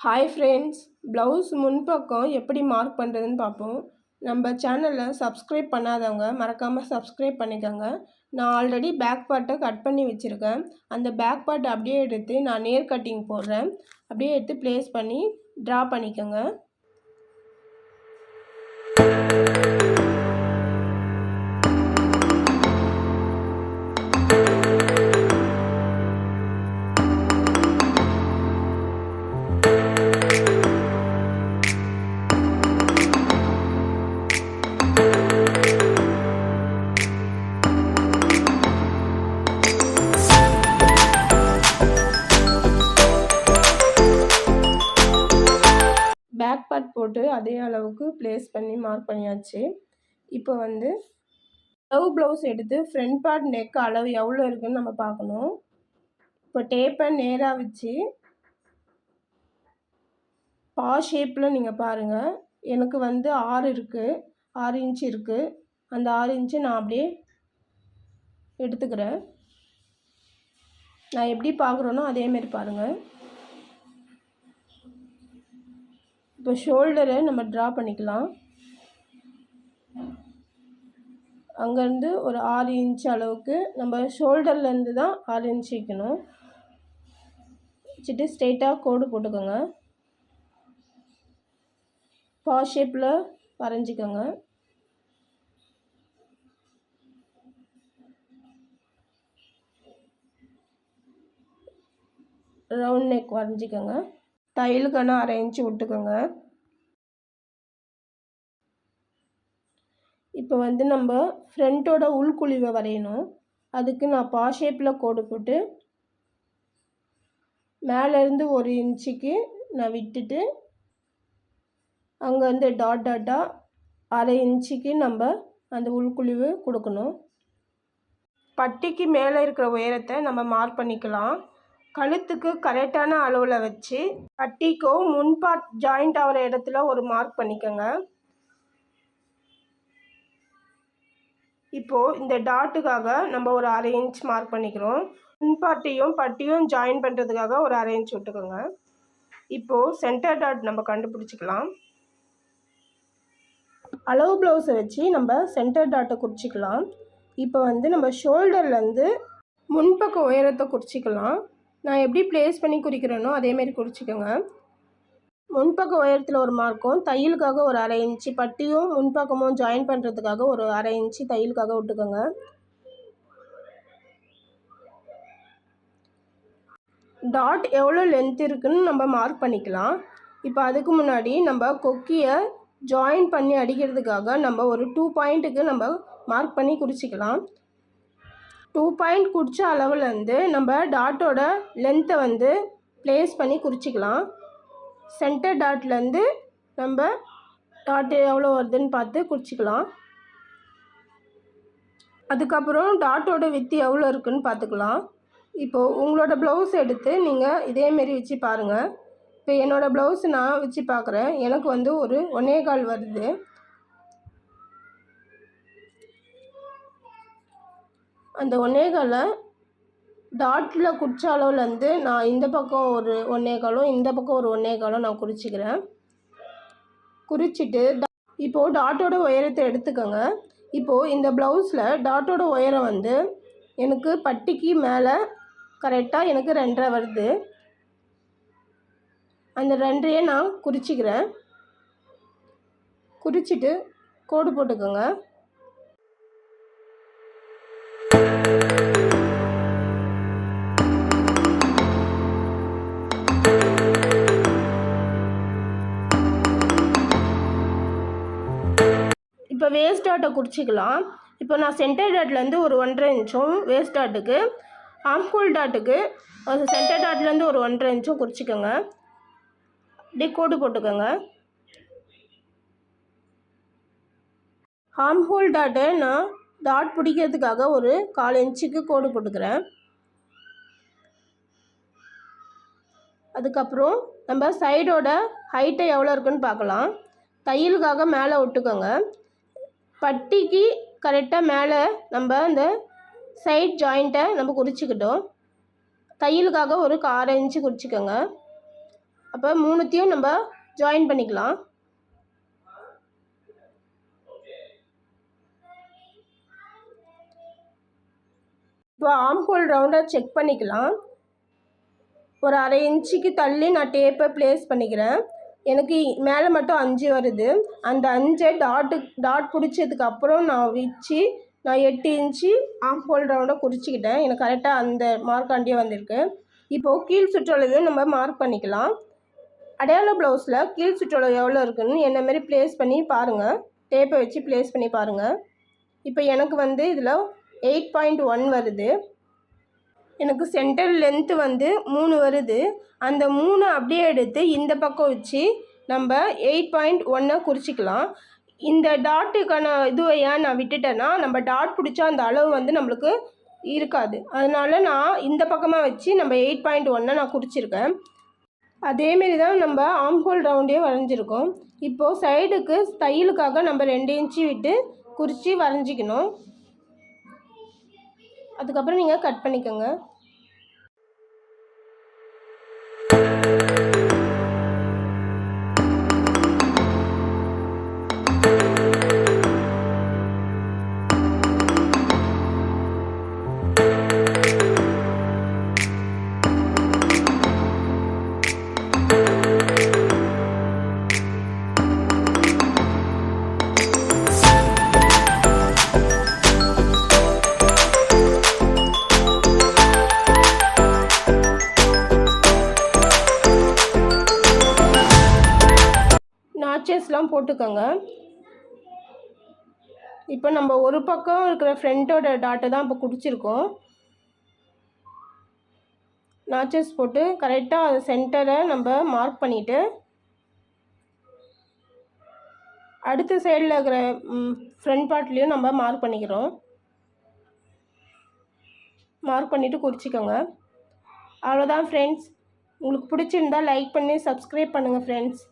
Hi friends, blouse முன்பக்கம் எப்படி mark பண்ணுறதுன்னு பார்ப்போம். நம்ம சேனலை சப்ஸ்கிரைப் பண்ணாதவங்க மறக்காமல் சப்ஸ்கிரைப் பண்ணிக்கோங்க. நான் ஆல்ரெடி பேக் பார்ட்டை கட் பண்ணி வச்சுருக்கேன். அந்த பேக் பார்ட்டை அப்படியே எடுத்து நான் நேர் கட்டிங் போடுறேன். அப்படியே எடுத்து ப்ளேஸ் பண்ணி ட்ரா பண்ணிக்கோங்க. பேக் பார்ட் போட்டு அதே அளவுக்கு ப்ளேஸ் பண்ணி மார்க் பண்ணியாச்சு. இப்போ அளவு ப்ளவுஸ் எடுத்து ஃப்ரண்ட் பார்ட் நெக் அளவு எவ்வளோ இருக்குதுன்னு நம்ம பார்க்கணும். இப்போ டேப்பை நேராக வச்சு பா ஷேப்பில் நீங்கள் பாருங்கள். எனக்கு 6 இருக்குது, 6 இன்ச் இருக்குது. அந்த 6 இன்ச்சு நான் அப்படியே எடுத்துக்கிறேன். நான் எப்படி பார்க்குறேனோ அதேமாரி பாருங்கள். இப்போ ஷோல்டரை நம்ம ட்ரா பண்ணிக்கலாம். அங்கேருந்து ஒரு 6 இன்ச் அளவுக்கு நம்ம ஷோல்டர்லேருந்து தான் 6 இன்ச் வைக்கணும். வச்சுட்டு ஸ்ட்ரெயிட்டாக கோடு போட்டுக்கோங்க. பா ஷேப்பில் வரைஞ்சிக்கோங்க. ரவுண்ட் நெக் வரைஞ்சிக்கோங்க. தையலுக்கான 1/2 இன்ச்சு விட்டுக்கோங்க. இப்போ நம்ம ஃப்ரண்ட்டோட உள்குழிவை வரையணும். அதுக்கு நான் பா ஷேப்பில் கோடு போட்டு மேலேருந்து 1 இன்ச்சுக்கு நான் விட்டுட்டு அங்கே டாட் டாட்டாக 1/2 இன்ச்சுக்கு நம்ம அந்த உள்குழிவு கொடுக்கணும். பட்டிக்கு மேலே இருக்கிற உயரத்தை நம்ம மார்க் பண்ணிக்கலாம். கழுத்துக்கு கரெக்டான அளவில் வச்சு பட்டிக்கும் முன்பார்ட் ஜாயிண்ட் ஆகிற இடத்துல ஒரு மார்க் பண்ணிக்கோங்க. இப்போது இந்த டாட்டுக்காக நம்ம ஒரு 1/2 இன்ச் மார்க் பண்ணிக்கிறோம். முன்பார்ட்டையும் பட்டியும் ஜாயின் பண்ணுறதுக்காக ஒரு 1/2 இன்ச் விட்டுக்கோங்க. இப்போது சென்டர் டாட் நம்ம கண்டுபிடிச்சிக்கலாம். அளவு ப்ளவுஸை வச்சு நம்ம சென்டர் டாட்டை குறிச்சிக்கலாம். இப்போ நம்ம ஷோல்டர்லேருந்து முன்பக்க உயரத்தை குறிச்சிக்கலாம். நான் எப்படி ப்ளேஸ் பண்ணி குறிக்கிறேனோ அதேமாரி குறிச்சிக்கோங்க. முன்பக்க உயரத்தில் ஒரு மார்க்கும், தையலுக்காக ஒரு 1/2 இன்ச்சு, பட்டியும் முன்பக்கமும் ஜாயின் பண்ணுறதுக்காக ஒரு 1/2 இன்ச்சு தையலுக்காக விட்டுக்கோங்க. டாட் எவ்வளோ லென்த் இருக்குதுன்னு நம்ம மார்க் பண்ணிக்கலாம். இப்போ அதுக்கு முன்னாடி நம்ம கொக்கியை ஜாயின் பண்ணி அடிக்கிறதுக்காக நம்ம ஒரு 2 பாயிண்ட்டுக்கு நம்ம மார்க் பண்ணி குறிச்சிக்கலாம். 2 பாயிண்ட் குறித்த அளவுலேருந்து நம்ம டாட்டோட லென்த்தை ப்ளேஸ் பண்ணி குறிச்சிக்கலாம். சென்டர் டாட்லேருந்து நம்ம டாட் எவ்வளோ வருதுன்னு பார்த்து குறிச்சிக்கலாம். அதுக்கப்புறம் டாட்டோட வித்து எவ்வளோ இருக்குதுன்னு பார்த்துக்கலாம். இப்போது உங்களோட ப்ளவுஸ் எடுத்து நீங்கள் இதேமாரி வச்சு பாருங்கள். இப்போ என்னோடய ப்ளவுஸ் நான் வச்சு பார்க்குறேன். எனக்கு ஒரு 1.25 வருது. அந்த 1.25 டாட்டில் குறிச்ச அளவுலேருந்து நான் இந்த பக்கம் ஒரு 1.25 இந்த பக்கம் ஒரு 1.25 நான் குறிச்சிக்கிறேன். குறிச்சிட்டு இப்போது டாட்டோட உயரத்தை எடுத்துக்கோங்க. இப்போது இந்த ப்ளவுஸில் டாட்டோட உயரம் எனக்கு பட்டிக்கு மேலே கரெக்டாக எனக்கு 2.5 வருது. அந்த 2.5 நான் குறிச்சிக்கிறேன். குறிச்சிட்டு கோடு போட்டுக்கோங்க. இப்போ வேஸ்ட் டாட்டை குறிச்சிக்கலாம். இப்போ நான் சென்டர் டாட்லேருந்து ஒரு 1.5 இன்ச்சும் வேஸ்ட் டாட்டுக்கு, ஆம்ஹோல் டாட்டுக்கு சென்டர் டாட்லேருந்து ஒரு 1.5 இன்ச்சும் குறிச்சிக்கோங்க. அப்படியே கோடு போட்டுக்கோங்க. ஆம்ஹோல் டாட்டை நான் டாட் பிடிக்கிறதுக்காக ஒரு 1/4 இன்ச்சுக்கு கோடு போட்டுக்கிறேன். அதுக்கப்புறம் நம்ம சைடோட ஹைட்டை எவ்வளோ இருக்குன்னு பார்க்கலாம். தையலுக்காக மேலே விட்டுக்கோங்க. பட்டிக்கு கரெக்டாக மேலே நம்ம இந்த சைட் ஜாயிண்ட்டை நம்ம குறிச்சிக்கிட்டோம். தையலுக்காக ஒரு 1/4 இன்ச்சு குறிச்சிக்கோங்க. அப்போ மூணுத்தையும் நம்ம ஜாயின் பண்ணிக்கலாம். இப்போ ஆம்ஹோல் ரவுண்டாக செக் பண்ணிக்கலாம். ஒரு அரை இன்ச்சுக்கு தள்ளி நான் டேப்பை ப்ளேஸ் பண்ணிக்கிறேன். எனக்கு மேலே மட்டும் 5 வருது. அந்த 5 டாட் பிடிச்சதுக்கப்புறம் நான் வச்சு நான் 8 இன்ச்சு ஆம்ஹோல் ரவுண்டாக குறிச்சிக்கிட்டேன். எனக்கு கரெக்டாக அந்த மார்க்காண்டியே வந்திருக்கு. இப்போது கீழ் சுற்றளவையும் நம்ம மார்க் பண்ணிக்கலாம். அடையாள ப்ளவுஸில் கீழ் சுற்றளவு எவ்வளோ இருக்குதுன்னு என்ன மாரி ப்ளேஸ் பண்ணி பாருங்கள். டேப்பை வச்சு ப்ளேஸ் பண்ணி பாருங்கள். இப்போ எனக்கு வந்து இதில் 8.1 வருது. எனக்கு சென்டர் லென்த்து வந்து 3 வருது. அந்த 3 அப்படியே எடுத்து இந்த பக்கம் வச்சு நம்ம 8.1 குறிச்சிக்கலாம். இந்த டாட்டுக்கான இதுவை ஏன் நான் விட்டுட்டேன்னா, நம்ம டாட் பிடிச்சா அந்த அளவு வந்து நம்மளுக்கு இருக்காது. அதனால நான் இந்த பக்கமாக வச்சு நம்ம 8.1 நான் குறிச்சிருக்கேன். அதேமாரி தான் நம்ம ஆம்ஹோல் ரவுண்டே வரைஞ்சிருக்கோம். இப்போது சைடுக்கு தையலுக்காக நம்ம 2 இன்ச்சு விட்டு குறித்து வரைஞ்சிக்கணும். அதுக்கப்புறம் நீங்கள் கட் பண்ணிக்கோங்க. நாச்சஸ்லாம் போட்டுக்கோங்க. இப்போ நம்ம ஒரு பக்கம் இருக்கிற ஃப்ரண்ட்டோட டாட்டை தான் இப்போ குறிச்சிருக்கோம். நாச்சஸ் போட்டு கரெக்டாக அது சென்டரை நம்ம மார்க் பண்ணிவிட்டு அடுத்த சைடில் இருக்கிற ஃப்ரண்ட் பார்ட்லேயும் நம்ம மார்க் பண்ணிக்கிறோம். மார்க் பண்ணிவிட்டு குறிச்சிக்கோங்க. அவ்வளோதான் ஃப்ரெண்ட்ஸ். உங்களுக்கு பிடிச்சிருந்தால் லைக் பண்ணி சப்ஸ்கிரைப் பண்ணுங்கள் ஃப்ரெண்ட்ஸ்.